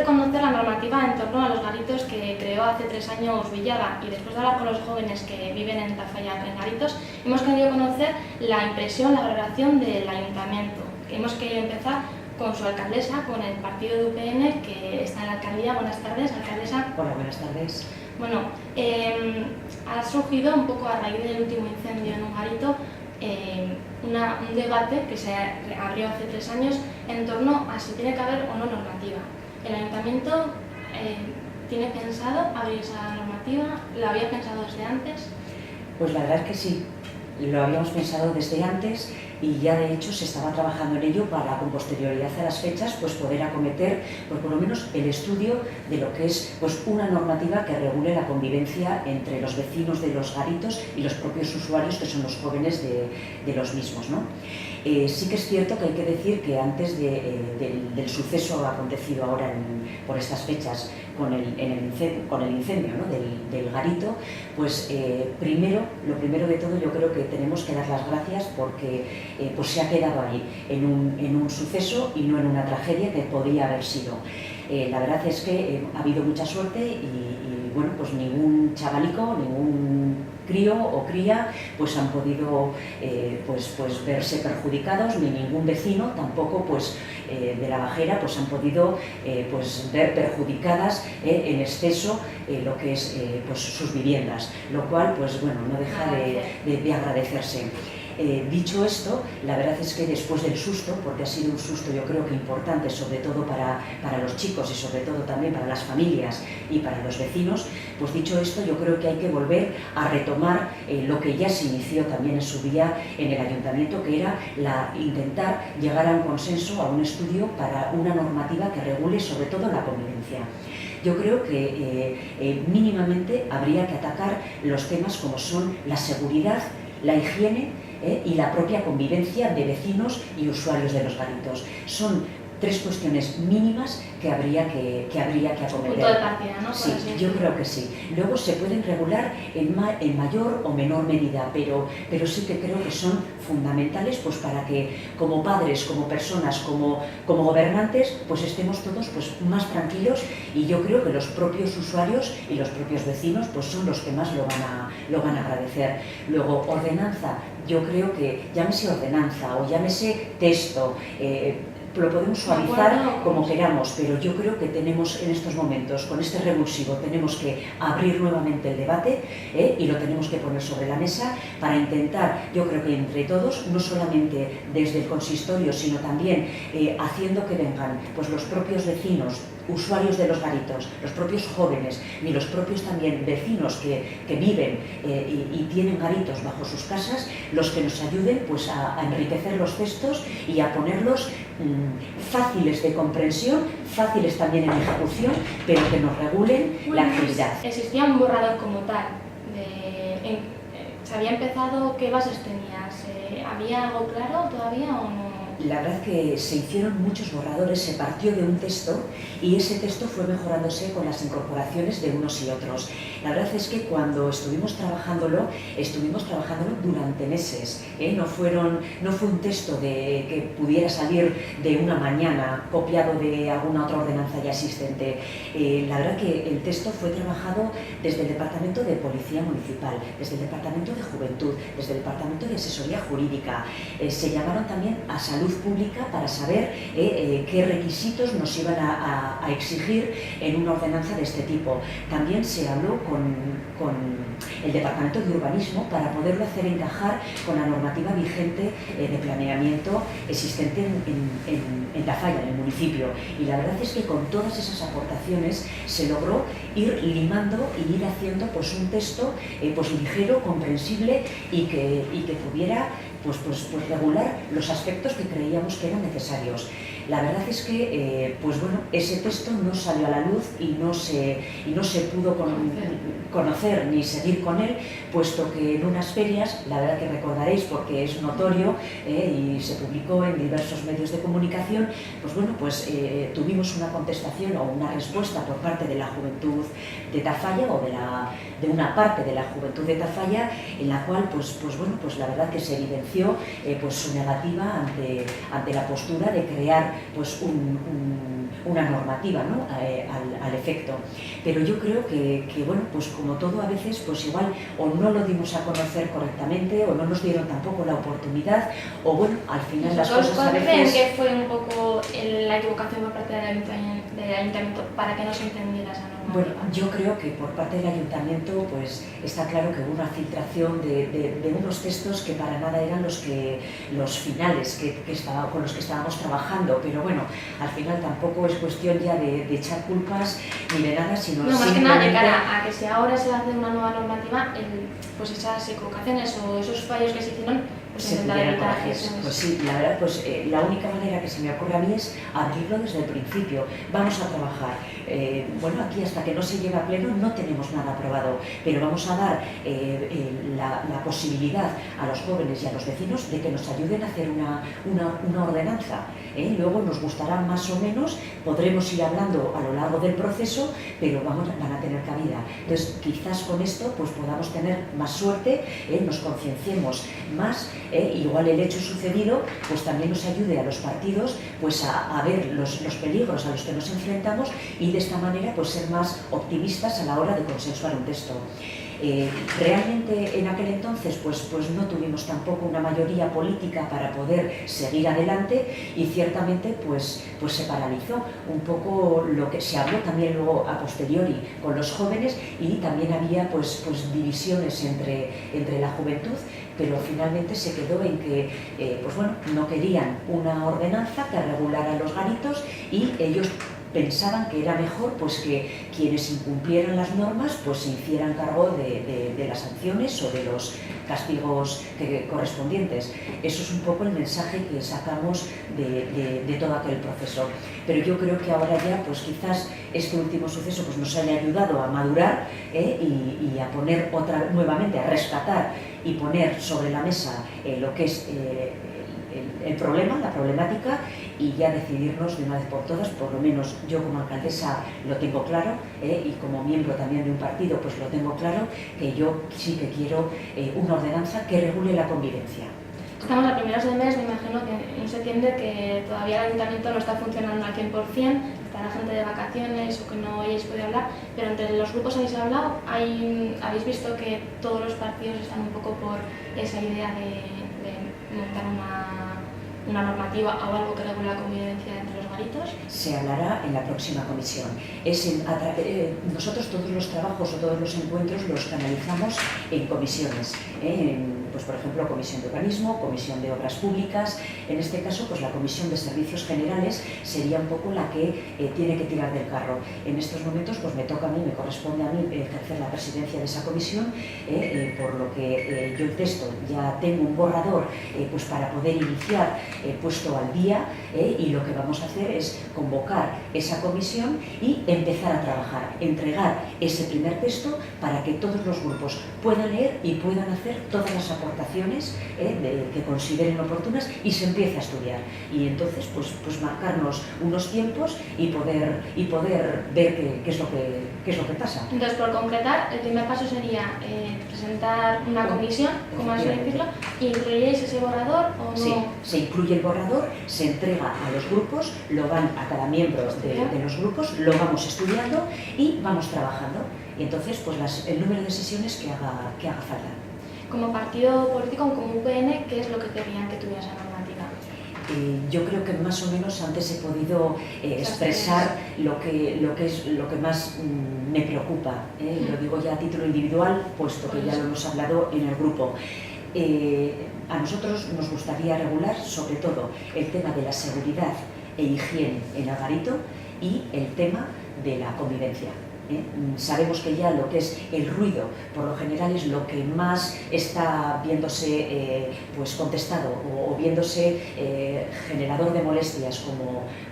de conocer la normativa en torno a los garitos que creó hace 3 años Villaga y después de hablar con los jóvenes que viven en Tafalla en garitos, hemos querido conocer la impresión, la valoración del ayuntamiento. Hemos querido empezar con su alcaldesa, con el partido de UPN que está en la alcaldía. Buenas tardes, alcaldesa. Hola, buenas tardes. Bueno, ha surgido un poco a raíz del último incendio en un garito un debate que se abrió hace 3 años en torno a si tiene que haber o no normativa. ¿El ayuntamiento tiene pensado abrir esa normativa? ¿La había pensado desde antes? Pues la verdad es que sí, lo habíamos pensado desde antes y ya de hecho se estaba trabajando en ello para con posterioridad a las fechas pues poder acometer pues por lo menos el estudio de lo que es pues una normativa que regule la convivencia entre los vecinos de los garitos y los propios usuarios que son los jóvenes de los mismos, ¿no? Sí que es cierto que hay que decir que antes del suceso acontecido ahora por estas fechas con el incendio, ¿no? del garito, pues lo primero de todo yo creo que tenemos que dar las gracias porque pues se ha quedado ahí en un suceso y no en una tragedia que podría haber sido. La verdad es que ha habido mucha suerte y bueno, pues ningún chavalico, ningún crío o cría pues han podido pues verse perjudicados, ni ningún vecino tampoco pues de la Bajera pues han podido pues ver perjudicadas en exceso lo que es pues sus viviendas, lo cual pues bueno, no deja de agradecerse. Dicho esto, la verdad es que después del susto, porque ha sido un susto yo creo que importante, sobre todo para los chicos y sobre todo también para las familias y para los vecinos, pues dicho esto yo creo que hay que volver a retomar lo que ya se inició también en su día en el ayuntamiento, que era intentar llegar a un consenso, a un estudio para una normativa que regule sobre todo la convivencia. Yo creo que mínimamente habría que atacar los temas como son la seguridad, la higiene y la propia convivencia de vecinos y usuarios de los garitos. Son 3 cuestiones mínimas que habría que acometer. Punto de partida, ¿no? Sí, yo creo que sí. Luego se pueden regular en mayor o menor medida, pero sí que creo que son fundamentales pues para que como padres, como personas, como gobernantes, pues estemos todos pues más tranquilos, y yo creo que los propios usuarios y los propios vecinos pues son los que más lo van a agradecer. Luego, ordenanza, yo creo que llámese ordenanza o llámese texto, lo podemos suavizar como queramos, pero yo creo que tenemos en estos momentos, con este revulsivo, tenemos que abrir nuevamente el debate y lo tenemos que poner sobre la mesa para intentar, yo creo que entre todos, no solamente desde el consistorio, sino también haciendo que vengan pues los propios vecinos, usuarios de los garitos, los propios jóvenes y los propios también vecinos que viven y tienen garitos bajo sus casas, los que nos ayuden pues a enriquecer los textos y a ponerlos fáciles de comprensión, fáciles también en ejecución, pero que nos regulen la actividad. ¿Existía un borrador como tal? ¿Se había empezado? ¿Qué bases tenías? ¿Había algo claro todavía o no? La verdad que se hicieron muchos borradores, se partió de un texto y ese texto fue mejorándose con las incorporaciones de unos y otros. La verdad es que cuando estuvimos trabajándolo durante meses. No fue un texto que pudiera salir de una mañana copiado de alguna otra ordenanza ya existente. La verdad que el texto fue trabajado desde el Departamento de Policía Municipal, desde el Departamento de Juventud, desde el Departamento de Asesoría Jurídica. Se llamaron también a Salud Pública para saber qué requisitos nos iban a exigir en una ordenanza de este tipo. También se habló con el Departamento de Urbanismo para poderlo hacer encajar con la normativa vigente de planeamiento existente en Tafalla, en el municipio. Y la verdad es que con todas esas aportaciones se logró ir limando y ir haciendo pues un texto pues ligero, comprensible y que pudiera pues regular los aspectos que creíamos que eran necesarios. La verdad es que pues bueno, ese texto no salió a la luz y no se pudo conocer ni seguir con él, puesto que en unas ferias, la verdad que recordaréis porque es notorio y se publicó en diversos medios de comunicación, pues bueno, pues tuvimos una contestación o una respuesta por parte de la juventud de Tafalla o de una parte de la juventud de Tafalla, en la cual pues bueno, pues la verdad que se evidenció pues su negativa ante la postura de crear elaborar pues una normativa, ¿no? al efecto. Pero yo creo que, bueno, pues como todo a veces, pues igual o no lo dimos a conocer correctamente o no nos dieron tampoco la oportunidad, o bueno, al final las cosas a veces... ¿Creen que fue un poco la equivocación por parte del ayuntamiento para que no se entendiera esa normativa? Bueno, yo creo que por parte del ayuntamiento pues está claro que hubo una filtración de unos textos que para nada eran los finales con los que estábamos trabajando, pero bueno, al final tampoco es cuestión ya de echar culpas ni de nada, sino no, más que nada de cara a que si ahora se hace una nueva normativa, pues esas equivocaciones o esos fallos que se hicieron, pues se intentar evitar eso. Pues sí, la verdad, pues la única manera que se me ocurre a mí es abrirlo desde el principio. Vamos a trabajar. Bueno, aquí hasta que no se llegue a pleno no tenemos nada aprobado, pero vamos a dar la posibilidad a los jóvenes y a los vecinos de que nos ayuden a hacer una ordenanza. Luego nos gustará más o menos, podremos ir hablando a lo largo del proceso, pero van a tener cabida. Entonces, quizás con esto pues podamos tener más suerte, nos concienciemos más, igual el hecho sucedido pues también nos ayude a los partidos pues a ver los peligros a los que nos enfrentamos y de esta manera pues ser más optimistas a la hora de consensuar un texto. Realmente en aquel entonces pues no tuvimos tampoco una mayoría política para poder seguir adelante y ciertamente pues se paralizó un poco lo que se habló también luego a posteriori con los jóvenes y también había pues divisiones entre la juventud, pero finalmente se quedó en que pues bueno, no querían una ordenanza que regulara los garitos y ellos pensaban que era mejor pues que quienes incumplieran las normas pues se hicieran cargo de las sanciones o de los castigos correspondientes. Eso es un poco el mensaje que sacamos de todo aquel proceso. Pero yo creo que ahora ya pues quizás este último suceso pues nos haya ayudado a madurar y a poner nuevamente, a rescatar y poner sobre la mesa lo que es el problema, la problemática y ya decidirnos de una vez por todas, por lo menos yo como alcaldesa lo tengo claro y como miembro también de un partido pues lo tengo claro, que yo sí que quiero una ordenanza que regule la convivencia. Estamos a primeros de mes, me imagino que en septiembre que todavía el ayuntamiento no está funcionando al 100%, está la gente de vacaciones o que no hayáis podido hablar, pero entre los grupos habéis hablado, habéis visto que todos los partidos están un poco por esa idea de montar una normativa o algo que regule la convivencia entre los garitos. Se hablará en la próxima comisión. Nosotros todos los trabajos o todos los encuentros los canalizamos en comisiones, pues por ejemplo comisión de urbanismo, comisión de obras públicas. En este caso pues la comisión de servicios generales sería un poco la que tiene que tirar del carro. En estos momentos pues me toca a mí, me corresponde a mí ejercer la presidencia de esa comisión, por lo que yo el texto ya tengo un borrador pues para poder iniciar puesto al día, y lo que vamos a hacer es convocar esa comisión y empezar a trabajar, entregar ese primer texto para que todos los grupos puedan leer y puedan hacer todas las aportaciones que consideren oportunas y se empiece a estudiar. Y entonces pues marcarnos unos tiempos y poder ver qué es lo que pasa. Entonces, por concretar, el primer paso sería presentar una comisión, como así decirlo, y ¿incluiréis ese borrador o no? Sí, se incluye el borrador, se entrega a los grupos, lo van a cada miembro de los grupos, lo vamos estudiando y vamos trabajando. Y entonces, pues el número de sesiones que haga falta. Como partido político, como UPN, ¿qué es lo que querrían que tuviera esa normativa? Yo creo que más o menos antes he podido expresar lo que más me preocupa. Lo digo ya a título individual, puesto que ya lo hemos hablado en el grupo. A nosotros nos gustaría regular sobre todo el tema de la seguridad e higiene en el garito y el tema de la convivencia. Sabemos que ya lo que es el ruido, por lo general es lo que más está viéndose pues contestado o viéndose generador de molestias,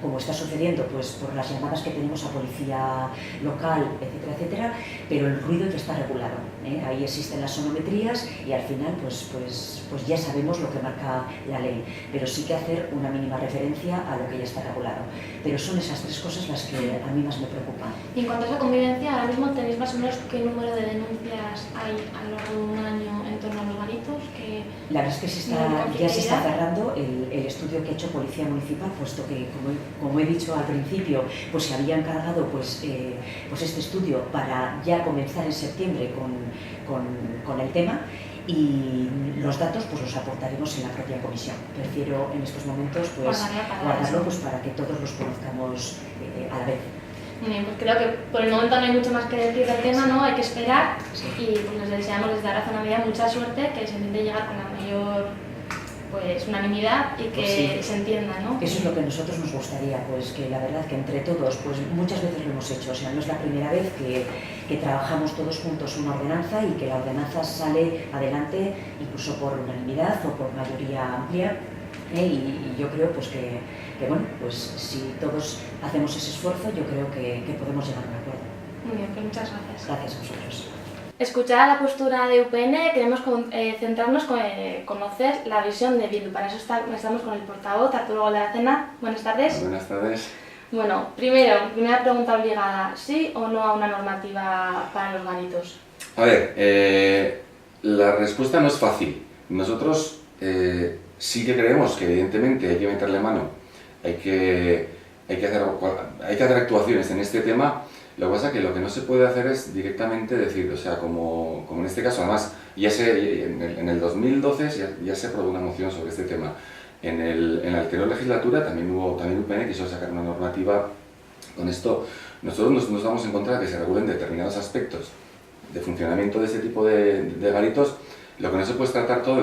como está sucediendo pues por las llamadas que tenemos a policía local, etcétera, etcétera, pero el ruido ya está regulado. Ahí existen las sonometrías y al final pues ya sabemos lo que marca la ley, pero sí que hacer una mínima referencia a lo que ya está regulado. Pero son esas tres cosas las que a mí más me preocupan. Y en cuanto a esa convivencia, ahora mismo tenéis más o menos qué número de denuncias hay a lo largo de un año en torno a los garitos, La verdad es que ya se está cerrando el estudio que ha hecho Policía Municipal, puesto que, como he dicho al principio, pues se había encargado pues este estudio para ya comenzar en septiembre con el tema, y los datos pues los aportaremos en la propia comisión. Prefiero en estos momentos pues guardarlo pues para que todos los conozcamos a la vez. Muy bien, pues creo que por el momento no hay mucho más que decir del tema, ¿no? Hay que esperar, y pues les deseamos desde la razonabilidad mucha suerte, que se intente llegar con la mayor pues unanimidad y que se entienda, ¿no? Eso es lo que a nosotros nos gustaría, pues que la verdad que entre todos, pues muchas veces lo hemos hecho, o sea, no es la primera vez que trabajamos todos juntos una ordenanza y que la ordenanza sale adelante incluso por unanimidad o por mayoría amplia. Y yo creo pues que bueno, pues si todos hacemos ese esfuerzo, yo creo que podemos llegar a un acuerdo. Muy bien, pues muchas gracias. Gracias a vosotros. Escuchada la postura de UPN, queremos centrarnos en conocer la visión de Bildu. Para eso estamos con el portavoz, Arturo Goldacena. Buenas tardes. Buenas tardes. Bueno, primera pregunta obligada, ¿sí o no a una normativa para los garitos? A ver, la respuesta no es fácil. Nosotros sí que creemos que evidentemente hay que meterle mano, hay que hacer actuaciones en este tema. Lo que pasa es que lo que no se puede hacer es directamente decir, o sea, como en este caso, además, en el 2012 ya se aprobó una moción sobre este tema. En la anterior legislatura también UPN quiso sacar una normativa con esto. Nosotros nos vamos en contra de que se regulen determinados aspectos de funcionamiento de este tipo de garitos. Lo que no se puede tratar todo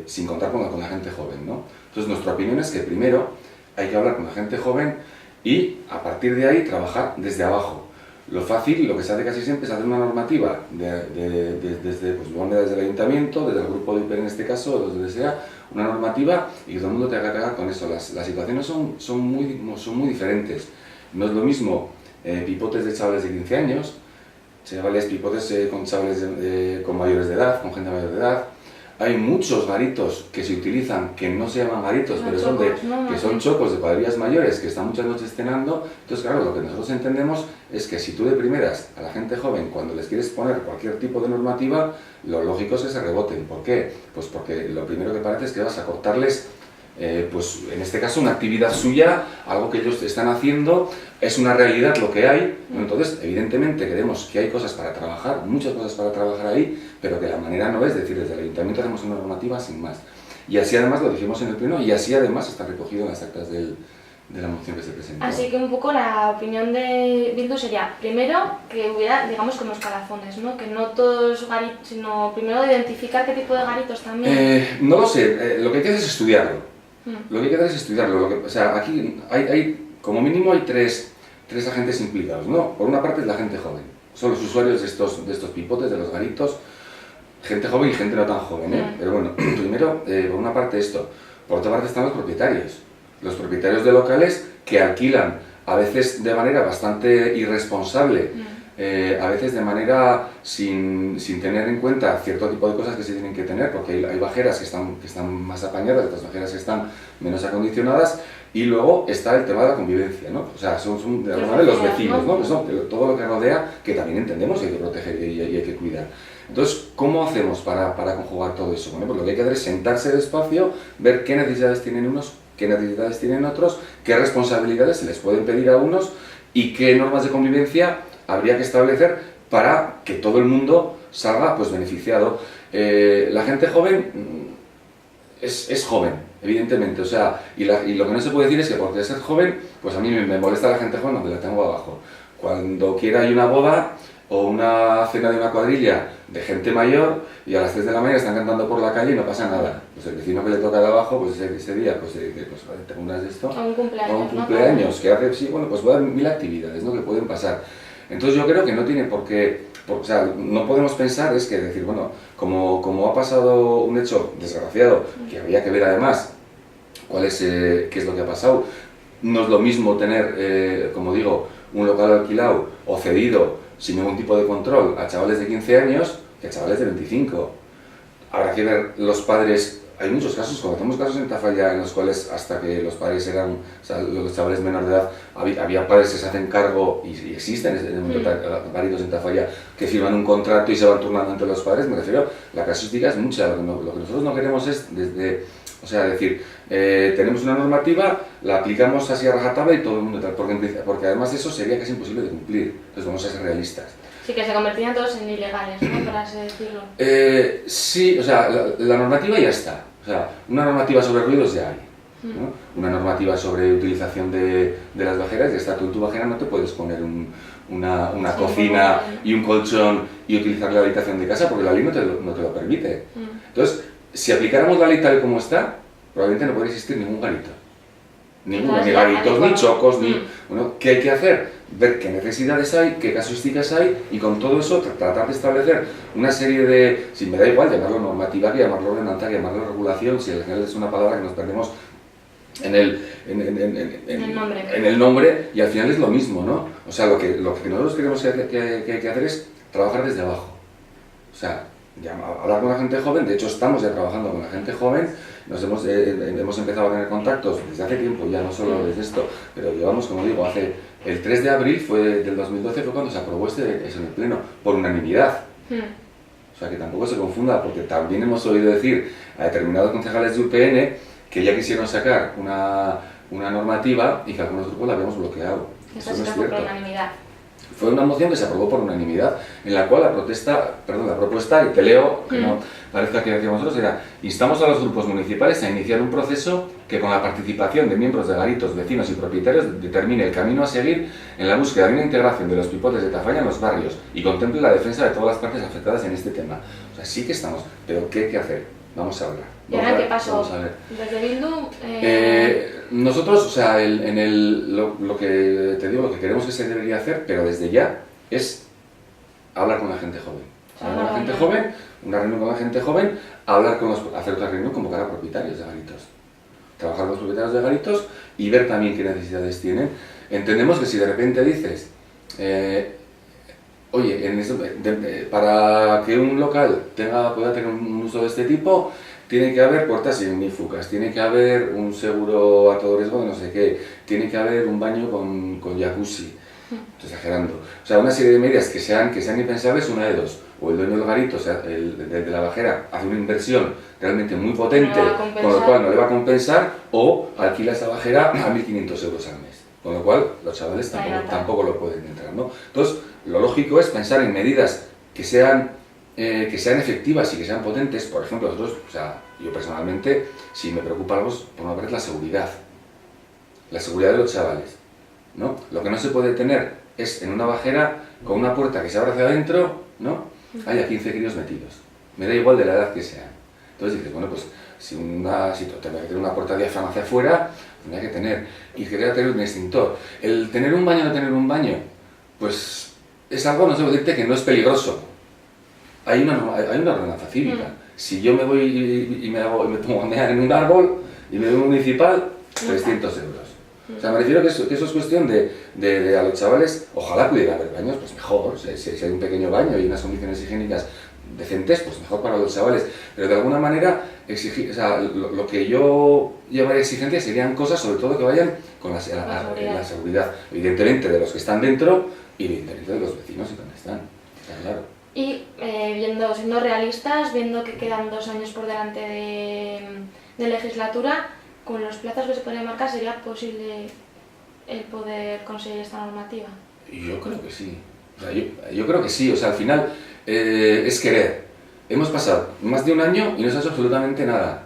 sin contar con la gente joven, ¿no? Entonces, nuestra opinión es que primero hay que hablar con la gente joven y a partir de ahí trabajar desde abajo. Lo fácil, lo que se hace casi siempre es hacer una normativa desde el ayuntamiento, desde el grupo de UPN en este caso, o donde sea, una normativa y que todo el mundo tenga que cargar con eso. Las situaciones son muy diferentes. No es lo mismo pipotes de chavales de 15 años, chavales pipotes con chavales con mayores de edad, con gente mayor de edad. Hay muchos garitos que se utilizan, que no se llaman garitos, pero son chocos de cuadrillas mayores que están muchas noches cenando. Entonces, claro, lo que nosotros entendemos es que si tú de primeras a la gente joven, cuando les quieres poner cualquier tipo de normativa, lo lógico es que se reboten. ¿Por qué? Pues porque lo primero que parece es que vas a cortarles, pues en este caso, una actividad suya, algo que ellos están haciendo, es una realidad lo que hay. Entonces, evidentemente, creemos que hay cosas para trabajar, muchas cosas para trabajar ahí, pero que la manera no es decir, desde el ayuntamiento hacemos una normativa sin más. Y así además lo dijimos en el pleno y así además está recogido en las actas de la moción que se presentó. Así que un poco la opinión de Bildu sería, primero, que hubiera, digamos, como escalafones, ¿no? Que no todos garitos, sino primero identificar qué tipo de garitos también. No lo sé, lo que hay que hacer es estudiarlo. Lo que hay que hacer es estudiarlo. O sea, aquí como mínimo hay tres agentes implicados, ¿no? Por una parte es la gente joven, son los usuarios de estos pipotes, de los garitos, gente joven y gente no tan joven, ¿eh? Pero bueno, primero, por una parte esto. Por otra parte están los propietarios de locales que alquilan, a veces de manera bastante irresponsable, a veces de manera sin tener en cuenta cierto tipo de cosas que se tienen que tener, porque hay bajeras que están más apañadas, otras bajeras que están menos acondicionadas, y luego está el tema de la convivencia, ¿no? O sea, son de alguna manera los vecinos, ¿no? Todo lo que rodea, que también entendemos que hay que proteger y hay que cuidar. Entonces, ¿cómo hacemos para conjugar todo eso? Bueno, pues lo que hay que hacer es sentarse despacio, ver qué necesidades tienen unos, qué necesidades tienen otros, qué responsabilidades se les pueden pedir a unos y qué normas de convivencia habría que establecer para que todo el mundo salga pues beneficiado. La gente joven es joven, evidentemente, o sea, y lo que no se puede decir es que por ser joven, pues a mí me molesta la gente joven donde la tengo abajo. Cuando quiera hay una boda o una cena de una cuadrilla de gente mayor y a las 3 de la mañana están cantando por la calle y no pasa nada. Pues el vecino que le toca de abajo, pues ese día, pues tengo unas de esto, o un cumpleaños, que hace, sí, bueno, pues voy a dar 1000 actividades, ¿no?, que pueden pasar. Entonces yo creo que no tiene por qué, o sea, no podemos pensar es que decir, bueno, como ha pasado un hecho desgraciado, que habría que ver además qué es lo que ha pasado. No es lo mismo tener, como digo, un local alquilado o cedido sin ningún tipo de control a chavales de 15 años que a chavales de 25. Habrá que ver los padres, hay muchos casos, conocemos casos en Tafalla en los cuales hasta que los padres eran, o sea, los chavales menores de edad, había padres que se hacen cargo, y existen garitos en Tafalla que firman un contrato y se van turnando entre los padres. Me refiero, la casuística es mucha, lo que nosotros no queremos es o sea, decir, tenemos una normativa, la aplicamos así a rajatabla y todo el mundo tal, porque además eso sería casi imposible de cumplir, entonces vamos a ser realistas. Sí, que se convertían todos en ilegales, ¿no? Por así decirlo. Sí, o sea, la normativa ya está. O sea, una normativa sobre ruidos ya hay, ¿no? Una normativa sobre utilización de las bajeras ya está. Tú en tu bajera no te puedes poner una cocina y un colchón y utilizar la habitación de casa porque la ley no te lo permite. Entonces, si aplicáramos la ley tal y como está, probablemente no podría existir ningún garito. Ni garitos, ni chocos, ni... Bueno, ¿qué hay que hacer? Ver qué necesidades hay, qué casuísticas hay y con todo eso tratar de establecer una serie de... Si me da igual llamarlo normativa, que llamarlo ordenanza, que llamarlo regulación, si al final es una palabra que nos perdemos en el nombre y al final es lo mismo, ¿no? O sea, lo que nosotros queremos que hay que hacer es trabajar desde abajo. O sea, hablar con la gente joven, de hecho estamos ya trabajando con la gente joven, hemos empezado a tener contactos desde hace tiempo, ya no solo desde esto, pero llevamos, como digo, el 3 de abril del 2012 fue cuando se aprobó eso en el Pleno, por unanimidad. O sea, que tampoco se confunda, porque también hemos oído decir a determinados concejales de UPN que ya quisieron sacar una normativa y que algunos grupos la habíamos bloqueado. Eso no es cierto. Por unanimidad. Fue una moción que se aprobó por unanimidad, en la cual la propuesta, y te leo, que no parezca que decíamos nosotros, era: instamos a los grupos municipales a iniciar un proceso que con la participación de miembros de garitos, vecinos y propietarios determine el camino a seguir en la búsqueda de una integración de los pipotes de Tafalla en los barrios y contemple la defensa de todas las partes afectadas en este tema. O sea, sí que estamos, pero ¿qué hay que hacer? Vamos a hablar. ¿Y ahora qué pasó? Desde Bildu... Nosotros, o sea, lo que te digo, lo que queremos que se debería hacer, pero desde ya, es hablar con la gente joven. Hablar con la gente joven, una reunión con la gente joven, hacer otra reunión, convocar a propietarios de garitos. Trabajar con los propietarios de garitos y ver también qué necesidades tienen. Entendemos que si de repente dices, oye, para que un local pueda tener un uso de este tipo, tiene que haber puertas ignífugas, tiene que haber un seguro a todo riesgo de no sé qué, tiene que haber un baño con jacuzzi, estoy exagerando. O sea, una serie de medidas que sean impensables, una de dos. O el dueño del garito, o sea, de la bajera, hace una inversión realmente muy potente, con lo cual no le va a compensar, o alquila esa bajera a 1.500 euros al mes. Con lo cual, los chavales tampoco lo pueden entrar, ¿no? Entonces, lo lógico es pensar en medidas que sean efectivas y que sean potentes. Por ejemplo, nosotros, o sea, yo personalmente, si me preocupa algo, por una parte, la seguridad de los chavales, ¿no? Lo que no se puede tener es en una bajera con una puerta que se abre hacia adentro, ¿no? Haya 15 críos metidos, me da igual de la edad que sean. Entonces dices, bueno, pues si tendría que tener una puerta diáfana hacia afuera, tendría que tener, y quería tener un extintor. El tener un baño o no tener un baño, pues es algo, no sé decirte, que no es peligroso. Hay una ordenanza cívica. Si yo me voy y me pongo a mear en un árbol y me doy un municipal, 300 euros. O sea, me refiero que eso es cuestión de a los chavales, ojalá pudiera haber baños, pues mejor. Si hay un pequeño baño y unas condiciones higiénicas decentes, pues mejor para los chavales. Pero de alguna manera, lo que yo llamaría exigencia serían cosas, sobre todo, que vayan con la seguridad. Evidentemente de los que están dentro y evidentemente de los vecinos y donde están. Está claro. Y siendo realistas, viendo que quedan 2 años por delante de legislatura, con los plazos que se podrían marcar, ¿sería posible el poder conseguir esta normativa? Yo creo que sí. O sea, yo creo que sí. O sea, al final es querer. Hemos pasado más de un año y no se ha hecho absolutamente nada.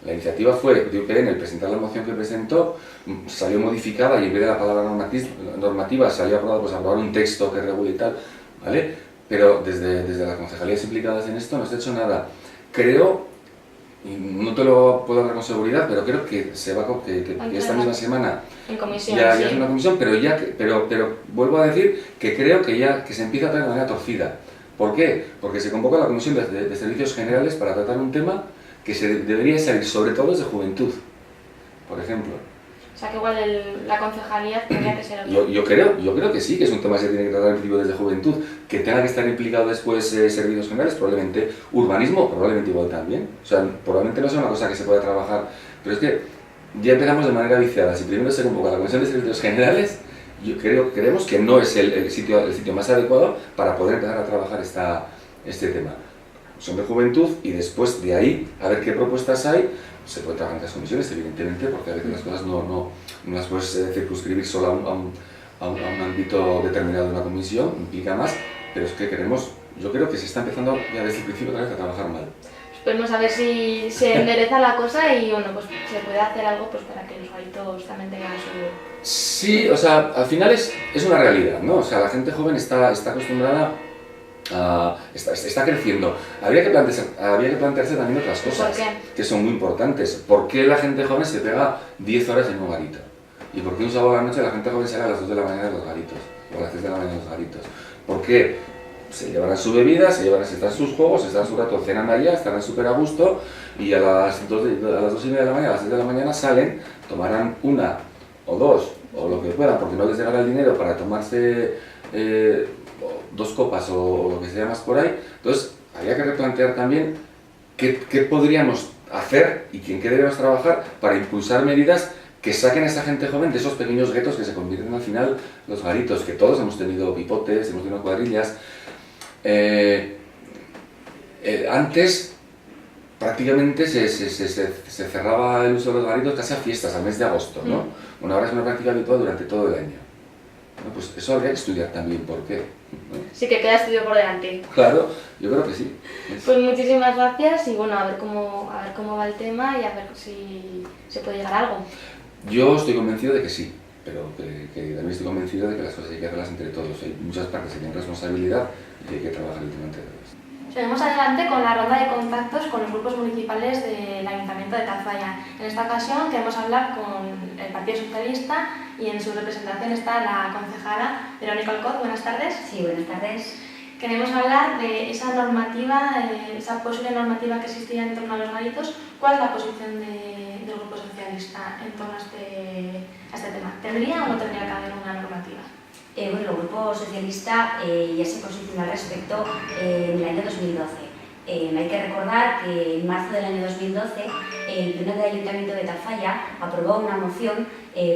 La iniciativa fue de UPN, el presentar la moción que presentó, salió modificada y en vez de la palabra normativa salió aprobado, pues aprobar un texto que regule y tal, ¿vale? Pero desde las concejalías implicadas en esto no se ha hecho nada. Creo, y no te lo puedo hablar con seguridad, pero creo que que esta misma semana en comisión, ya es una comisión, pero vuelvo a decir que creo que se empieza a tratar de manera torcida. ¿Por qué? Porque se convoca la Comisión de Servicios Generales para tratar un tema que se debería salir sobre todo desde juventud, por ejemplo. O sea que igual la concejalía tendría que ser otra. Yo creo que sí, que es un tema que se tiene que tratar en principio desde juventud. Que tenga que estar implicado después servicios generales, probablemente. Urbanismo, probablemente igual también. O sea, probablemente no sea una cosa que se pueda trabajar, pero es que ya empezamos de manera viciada. Si primero se convoca la Comisión de Servicios Generales, creemos que no es el sitio más adecuado para poder empezar a trabajar este tema. Comisión de Juventud, y después de ahí a ver qué propuestas hay. Se puede trabajar en las comisiones, evidentemente, porque a veces las cosas no las puedes circunscribir solo a un ámbito determinado de una comisión, implica más, pero es que yo creo que se está empezando ya desde el principio otra vez a trabajar mal. Esperemos a ver si se endereza la cosa y bueno, pues se puede hacer algo pues para que los garitos también tengan su... Sí, o sea, al final es una realidad, ¿no? O sea, la gente joven está acostumbrada está creciendo. Habría que plantearse también otras cosas que son muy importantes. ¿Por qué la gente joven se pega 10 horas en un garito? ¿Y por qué un sábado a la noche la gente joven sale a las 2 de la mañana de los garitos? O a las 3 de la mañana de los garitos. ¿Por qué? Se llevarán su bebida, se están sus juegos, están su rato, cenan allá, estarán súper a gusto y a las 2 y media de la mañana, a las 6 de la mañana salen, tomarán una o dos o lo que puedan porque no les llegará el dinero para tomarse 2 copas o lo que sea más por ahí. Entonces, habría que replantear también qué podríamos hacer y en qué debemos trabajar para impulsar medidas que saquen a esa gente joven de esos pequeños guetos que se convierten al final los garitos, que todos hemos tenido pipotes, hemos tenido cuadrillas. Antes prácticamente se cerraba el uso de los garitos casi a fiestas, al mes de agosto, ¿no? Ahora es una práctica habitual durante todo el año. Bueno, pues eso habría que estudiar también, ¿por qué? ¿No? Sí que queda estudio por delante. Claro, yo creo que sí. Pues muchísimas gracias y bueno, a ver cómo va el tema y a ver si se puede llegar a algo. Yo estoy convencido de que sí, pero que también estoy convencido de que las cosas hay que hacerlas entre todos. Hay muchas partes que tienen responsabilidad y que hay que trabajar entre todos. Seguimos adelante con la ronda de contactos con los grupos municipales del Ayuntamiento de Tafalla. En esta ocasión queremos hablar con el Partido Socialista y en su representación está la concejala Verónica Alcoz. Buenas tardes. Sí, buenas tardes. Queremos hablar de esa normativa, esa posible normativa que existía en torno a los garitos. ¿Cuál es la posición del Grupo Socialista en torno a este tema? ¿Tendría o no tendría que haber una normativa? Bueno, el Grupo Socialista ya se posicionó al respecto en el año 2012. Hay que recordar que en marzo del año 2012 el Pleno del Ayuntamiento de Tafalla aprobó una moción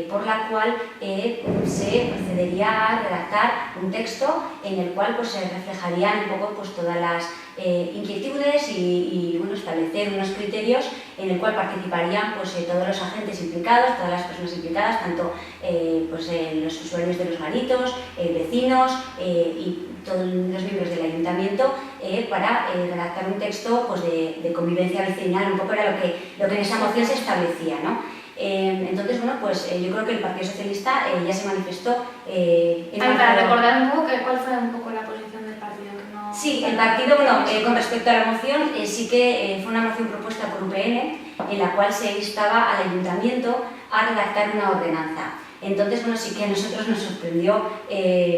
por la cual se procedería a redactar un texto en el cual pues, se reflejarían un poco pues, todas las inquietudes y bueno, establecer unos criterios en el cual participarían pues, todos los agentes implicados, todas las personas implicadas, tanto pues, los usuarios de los garitos, vecinos y todos los miembros del ayuntamiento para redactar un texto pues, de convivencia vecinal, un poco era lo que en esa moción se establecía, ¿no? Entonces, bueno, pues yo creo que el Partido Socialista ya se manifestó... para recordar un poco cuál fue un poco la posición del partido. Que no... Sí, el partido, bueno, con respecto a la moción, sí que fue una moción propuesta por UPN en la cual se instaba al ayuntamiento a redactar una ordenanza. Entonces, bueno, sí que a nosotros nos sorprendió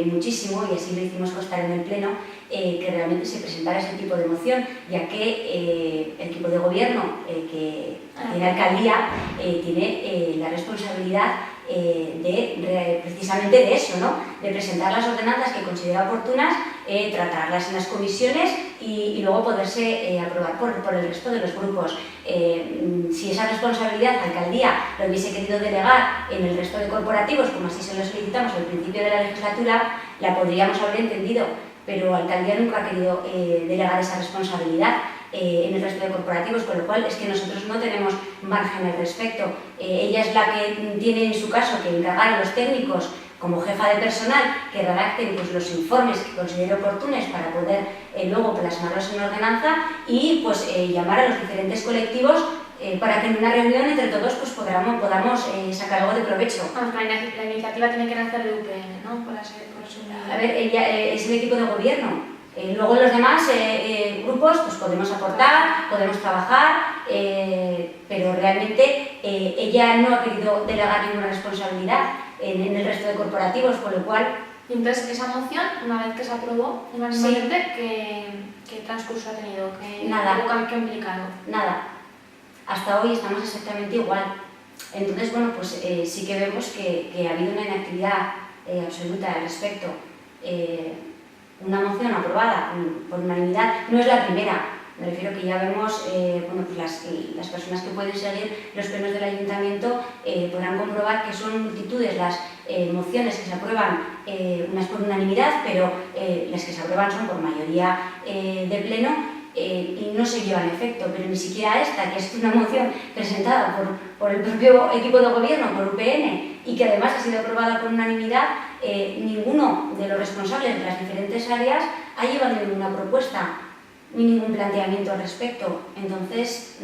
muchísimo, y así lo hicimos constar en el Pleno, que realmente se presentara ese tipo de moción, ya que el equipo de gobierno que tiene alcaldía tiene la responsabilidad precisamente de eso, ¿no? De presentar las ordenanzas que considera oportunas, tratarlas en las comisiones y luego poderse aprobar por el resto de los grupos. Si esa responsabilidad la alcaldía lo hubiese querido delegar en el resto de corporativos, como así se lo solicitamos al principio de la legislatura, la podríamos haber entendido, pero la alcaldía nunca ha querido delegar esa responsabilidad en el resto de corporativos, con lo cual es que nosotros no tenemos margen al respecto. Ella es la que tiene en su caso que encargar a los técnicos como jefa de personal que redacten pues, los informes que considere oportunos para poder luego plasmarlos en ordenanza y pues, llamar a los diferentes colectivos para que en una reunión entre todos pues, podamos sacar algo de provecho. La iniciativa tiene que nacer de UPN, ¿no? A ver, ella es el equipo de gobierno. Luego los demás grupos pues podemos aportar, podemos trabajar, pero realmente ella no ha querido delegar ninguna responsabilidad en el resto de corporativos, con lo cual... Entonces, esa moción, una vez que se aprobó, unánimemente, ¿qué transcurso ha tenido? Nada. ¿Qué ha implicado? Nada. Hasta hoy estamos exactamente igual. Entonces, bueno, pues sí que vemos que ha habido una inactividad absoluta al respecto. Una moción aprobada por unanimidad no es la primera. Me refiero que ya vemos, bueno, pues las personas que pueden seguir los plenos del ayuntamiento podrán comprobar que son multitudes las mociones que se aprueban, unas por unanimidad, pero las que se aprueban son por mayoría de pleno y no se llevan efecto, pero ni siquiera esta, que es una moción presentada por el propio equipo de gobierno, por UPN, y que además ha sido aprobada por unanimidad, ninguno de los responsables de las diferentes áreas ha llevado ninguna propuesta ni ningún planteamiento al respecto. Entonces,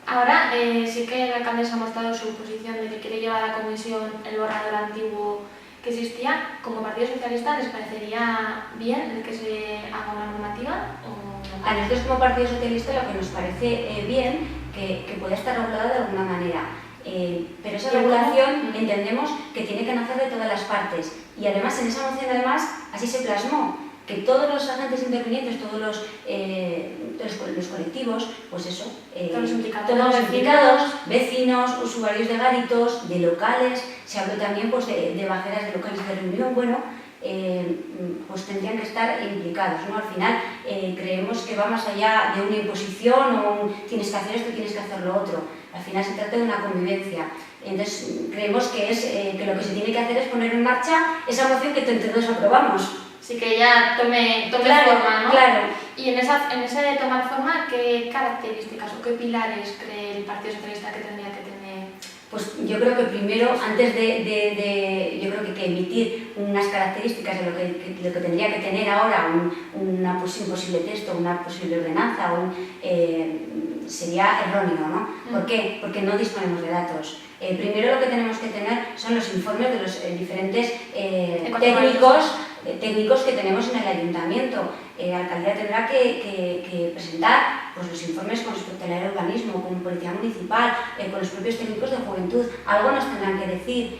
ahora sí que la alcaldesa ha mostrado su posición de que quiere llevar a la comisión el borrador antiguo que existía. ¿Como Partido Socialista les parecería bien el que se haga una normativa? ¿O a nosotros como Partido Socialista lo que nos parece bien que pueda estar regulado de alguna manera. Pero esa regulación entendemos que tiene que nacer de todas las partes, y además en esa moción así se plasmó, que todos los agentes intervinientes, todos los colectivos, pues eso, todos los implicados, vecinos, usuarios de garitos, de locales, se habló también pues, de bajeras de locales de reunión, bueno, pues tendrían que estar implicados, ¿no? Al final creemos que va más allá de una imposición o tienes que hacer esto, tienes que hacer lo otro. Al final se trata de una convivencia. Entonces creemos que lo que se tiene que hacer es poner en marcha esa moción que entre todos aprobamos. Sí, que ya tome claro, forma, ¿no? Claro. Y en ese de tomar forma, ¿qué características o qué pilares cree el Partido Socialista que tendría que tener? Pues yo creo que primero, antes yo creo que emitir unas características de lo que tendría que tener ahora un posible texto, una posible ordenanza, sería erróneo, ¿no? ¿Por qué? Porque no disponemos de datos. Primero lo que tenemos que tener son los informes de los diferentes técnicos que tenemos en el ayuntamiento. La alcaldía tendrá que presentar pues, los informes con respecto al urbanismo, con policía municipal, con los propios técnicos de juventud. Algo nos tendrán que decir,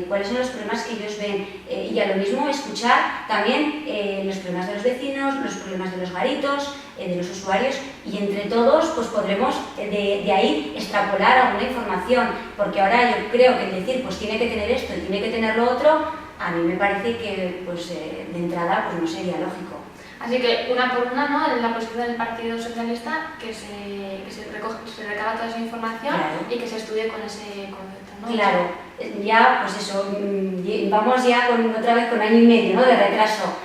cuáles son los problemas que ellos ven, y a lo mismo escuchar también los problemas de los vecinos, los problemas de los garitos, de los usuarios, y entre todos pues podremos de ahí extrapolar alguna información, porque ahora yo creo que el decir pues tiene que tener esto y tiene que tener lo otro, a mí me parece que pues, de entrada pues, no sería lógico. Así que una por una, ¿no? En la posición del Partido Socialista, que se recaba toda esa información, claro, y que se estudie con ese concepto, ¿no? Claro, ya pues eso, vamos ya otra vez con año y medio, ¿no? De retraso.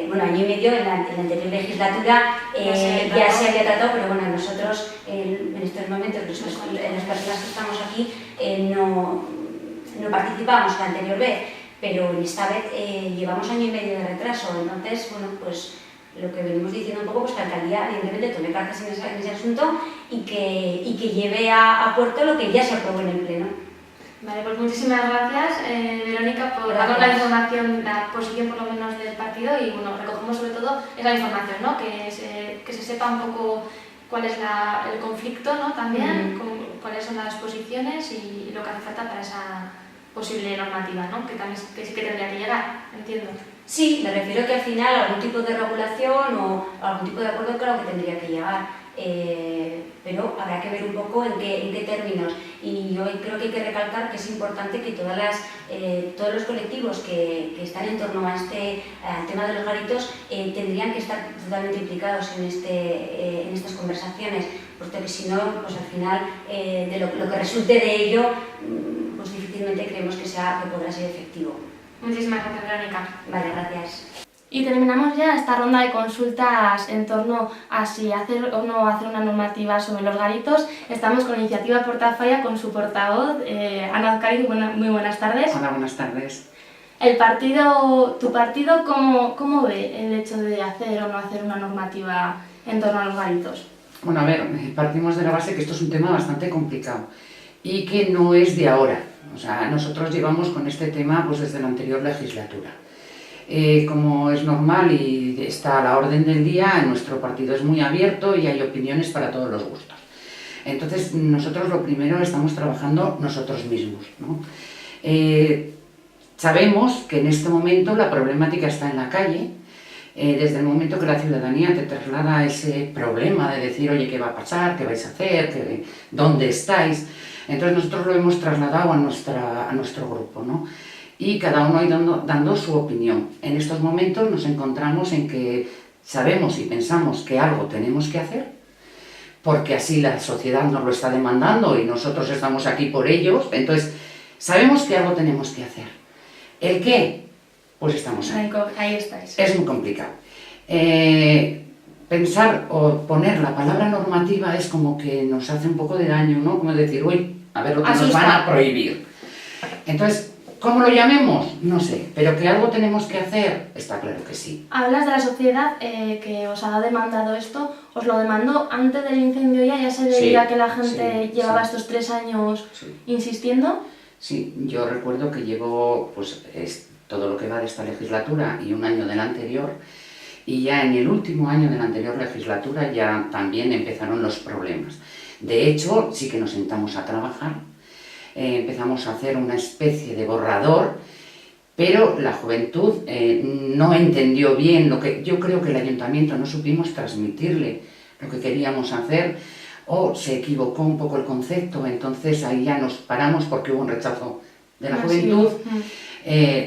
Bueno, año y medio en la anterior legislatura ya se había tratado, pero bueno, nosotros en estos momentos, las personas que estamos aquí, no participamos la anterior vez, pero esta vez llevamos año y medio de retraso. Entonces, bueno, pues lo que venimos diciendo un poco, pues que la alcaldía evidentemente tome cartas en ese asunto y que lleve a puerto lo que ya se aprobó en el pleno. Vale, pues muchísimas gracias, Verónica, por darnos la información, la posición por lo menos del partido, y bueno, recogemos sobre todo esa información, ¿no? Que se sepa un poco cuál es el conflicto, ¿no? También, cuáles son las posiciones y lo que hace falta para esa posible normativa, ¿no? Que también sí que tendría que llegar, entiendo. Sí, me refiero que al final algún tipo de regulación o algún tipo de acuerdo, claro que tendría que llegar. Pero habrá que ver un poco en qué términos, y yo creo que hay que recalcar que es importante que todos los colectivos que están en torno al tema de los garitos tendrían que estar totalmente implicados en estas conversaciones, porque si no, pues al final de lo que resulte de ello, pues difícilmente creemos que podrá ser efectivo. Muchísimas gracias, Verónica. Vale, gracias. Y terminamos ya esta ronda de consultas en torno a si hacer o no hacer una normativa sobre los garitos. Estamos con Iniciativa Portafalla, con su portavoz, Ana Azcari. Muy buenas tardes. Hola, buenas tardes. ¿Tu partido cómo ve el hecho de hacer o no hacer una normativa en torno a los garitos? Bueno, a ver, partimos de la base que esto es un tema bastante complicado y que no es de ahora. O sea, nosotros llevamos con este tema pues desde la anterior legislatura. Como es normal y está a la orden del día, nuestro partido es muy abierto y hay opiniones para todos los gustos. Entonces, nosotros lo primero estamos trabajando nosotros mismos, ¿no? Sabemos que en este momento la problemática está en la calle, desde el momento que la ciudadanía te traslada ese problema de decir, oye, ¿qué va a pasar? ¿Qué vais a hacer? ¿Dónde estáis? Entonces nosotros lo hemos trasladado a nuestro grupo, ¿no? Y cada uno ha ido dando su opinión. En estos momentos nos encontramos en que sabemos y pensamos que algo tenemos que hacer, porque así la sociedad nos lo está demandando y nosotros estamos aquí por ellos. Entonces, sabemos que algo tenemos que hacer. ¿El qué? Pues estamos ahí. Ahí estáis. Es muy complicado. Pensar o poner la palabra normativa es como que nos hace un poco de daño, ¿no? Como decir, uy, a ver lo que nos van a prohibir. Entonces, ¿cómo lo llamemos? No sé, pero que algo tenemos que hacer, está claro que sí. Hablas de la sociedad que os ha demandado esto. ¿Os lo demandó antes del incendio ya se veía que la gente llevaba estos 3 años insistiendo? Sí, yo recuerdo que llevo pues, todo lo que va de esta legislatura y un año de la anterior, y ya en el último año de la anterior legislatura ya también empezaron los problemas. De hecho, sí que nos sentamos a trabajar, empezamos a hacer una especie de borrador, pero la juventud no entendió bien lo que... Yo creo que el ayuntamiento no supimos transmitirle lo que queríamos hacer, o se equivocó un poco el concepto, entonces ahí ya nos paramos porque hubo un rechazo de la juventud.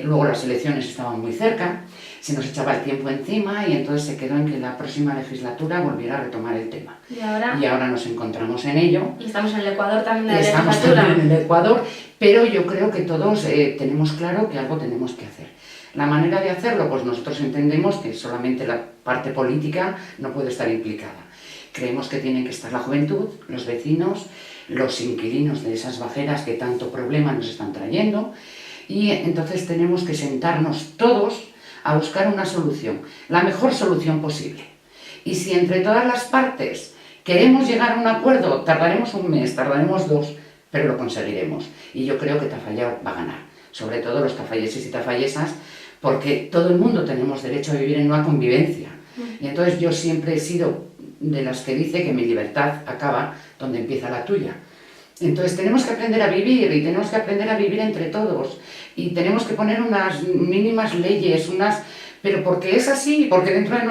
Luego las elecciones estaban muy cerca, se nos echaba el tiempo encima y entonces se quedó en que la próxima legislatura volviera a retomar el tema. Y ahora nos encontramos en ello. Y estamos en el Ecuador también de la legislatura. Estamos también en el Ecuador, pero yo creo que todos tenemos claro que algo tenemos que hacer. La manera de hacerlo, pues nosotros entendemos que solamente la parte política no puede estar implicada. Creemos que tienen que estar la juventud, los vecinos, los inquilinos de esas bajeras que tanto problema nos están trayendo, y entonces tenemos que sentarnos todos a buscar una solución, la mejor solución posible. Y si entre todas las partes queremos llegar a un acuerdo, tardaremos un mes, tardaremos 2, pero lo conseguiremos. Y yo creo que Tafalla va a ganar, sobre todo los tafalleses y tafallesas, porque todo el mundo tenemos derecho a vivir en una convivencia. Y entonces yo siempre he sido de las que dice que mi libertad acaba donde empieza la tuya. Entonces tenemos que aprender a vivir y tenemos que aprender a vivir entre todos y tenemos que poner unas mínimas leyes, pero porque es así, porque dentro de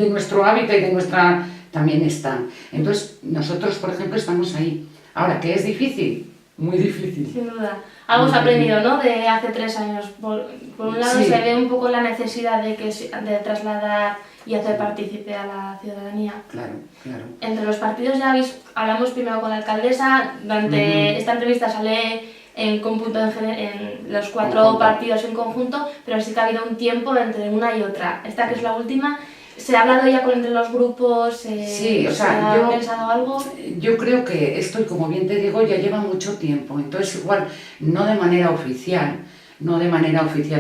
nuestro hábitat y de nuestra también están. Entonces nosotros, por ejemplo, estamos ahí. Ahora, ¿qué es difícil? Muy difícil. Sin duda. Algo se ha aprendido, ¿no?, de hace 3 años. Por un lado se ve un poco la necesidad de trasladar y hacer partícipe a la ciudadanía. Claro, claro. Entre los partidos ya hablamos primero con la alcaldesa, durante esta entrevista sale en cómputo en los 4 partidos en conjunto, pero sí que ha habido un tiempo entre una y otra. Esta que es la última, ¿se ha hablado ya entre los grupos? Sí, o sea, ¿se ha pensado algo? Yo creo que esto, y como bien te digo, ya lleva mucho tiempo, entonces igual, no de manera oficial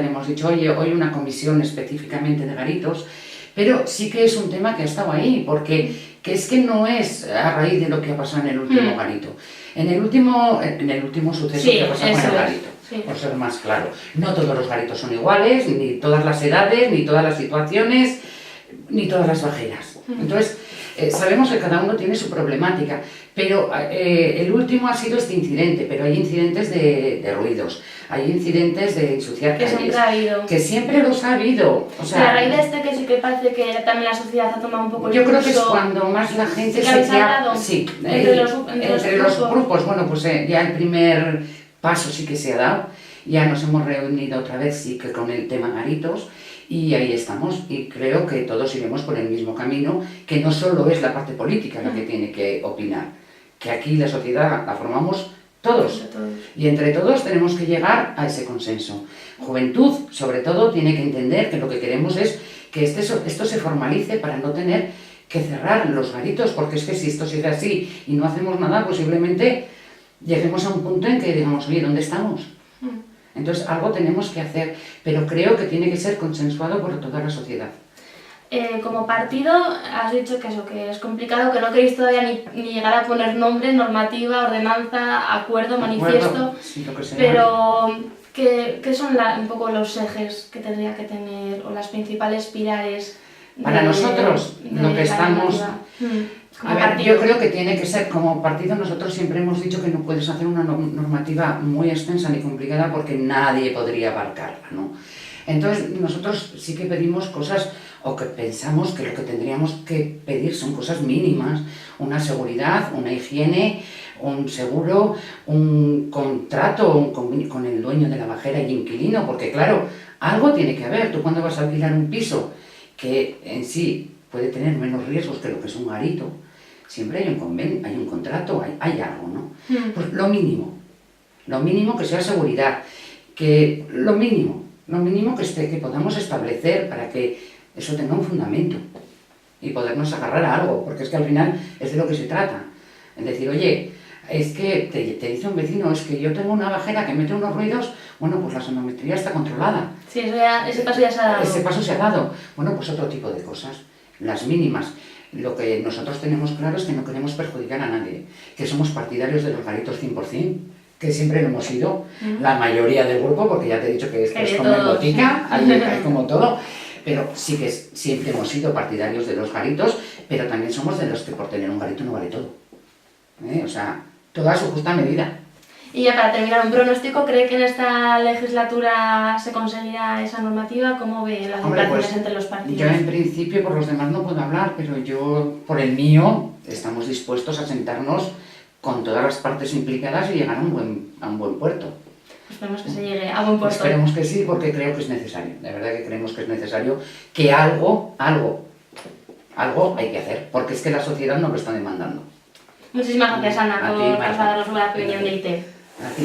hemos dicho, oye, hoy una comisión específicamente de garitos, pero sí que es un tema que ha estado ahí, porque es que no es a raíz de lo que ha pasado en el último garito. En el último suceso que ha pasado con el garito, por ser más claro. No todos los garitos son iguales, ni todas las edades, ni todas las situaciones, ni todas las bajeras. Entonces, sabemos que cada uno tiene su problemática, pero el último ha sido este incidente, pero hay incidentes de ruidos, hay incidentes de ensuciar calles, que siempre los ha habido. O sea, pero a raíz de este que sí que parece que también la sociedad ha tomado un poco el Yo creo que es cuando más la gente ¿Sí entre los grupos, bueno, pues ya el primer paso sí que se ha dado, ya nos hemos reunido otra vez sí que con el tema garitos, y ahí estamos, y creo que todos iremos por el mismo camino, que no solo es la parte política la que tiene que opinar, que aquí la sociedad la formamos todos, y entre todos tenemos que llegar a ese consenso. Juventud, sobre todo, tiene que entender que lo que queremos es que esto se formalice para no tener que cerrar los garitos, porque es que si esto sigue así y no hacemos nada, posiblemente lleguemos a un punto en que digamos, oye, ¿dónde estamos? Entonces algo tenemos que hacer, pero creo que tiene que ser consensuado por toda la sociedad. Como partido has dicho que es complicado, que no queréis todavía ni llegar a poner nombre, normativa, ordenanza, acuerdo, manifiesto, sí, lo que sea. Pero ¿qué son un poco los ejes que tendría que tener o las principales pilares? Para nosotros, lo que estamos... A ver, yo creo que tiene que ser, como partido, nosotros siempre hemos dicho que no puedes hacer una normativa muy extensa ni complicada porque nadie podría abarcarla, ¿no? Entonces, nosotros sí que pedimos cosas o que pensamos que lo que tendríamos que pedir son cosas mínimas, una seguridad, una higiene, un seguro, un contrato, un convenio con el dueño de la bajera y inquilino, porque claro, algo tiene que haber. Tú cuando vas a alquilar un piso que en sí puede tener menos riesgos que lo que es un garito, siempre hay un convenio, hay un contrato, hay algo, ¿no? Pues lo mínimo que sea seguridad, que lo mínimo que podamos establecer para que eso tenga un fundamento y podernos agarrar a algo, porque es que al final es de lo que se trata. Es decir, oye, es que te dice un vecino, es que yo tengo una bajera que mete unos ruidos, bueno, pues la sonometría está controlada. Sí, ese paso ya se ha dado. Ese paso se ha dado. Bueno, pues otro tipo de cosas, las mínimas. Lo que nosotros tenemos claro es que no queremos perjudicar a nadie, que somos partidarios de los garitos 100%, que siempre lo hemos sido, la mayoría del grupo, porque ya te he dicho que esto es como en botica, hay como todo, pero sí que siempre hemos sido partidarios de los garitos, pero también somos de los que por tener un garito no vale todo. O sea, todo a su justa medida. Y ya para terminar, un pronóstico, ¿cree que en esta legislatura se conseguirá esa normativa? ¿Cómo ve las relaciones entre los partidos? Yo en principio por los demás no puedo hablar, pero yo por el mío estamos dispuestos a sentarnos con todas las partes implicadas y llegar a un buen puerto. Esperemos que se llegue a buen puerto. Esperemos que sí, porque creo que es necesario. De verdad que creemos que es necesario que algo hay que hacer, porque es que la sociedad nos lo está demandando. Muchísimas gracias, Ana, por Marta. trasladarnos la opinión de IT. A ti.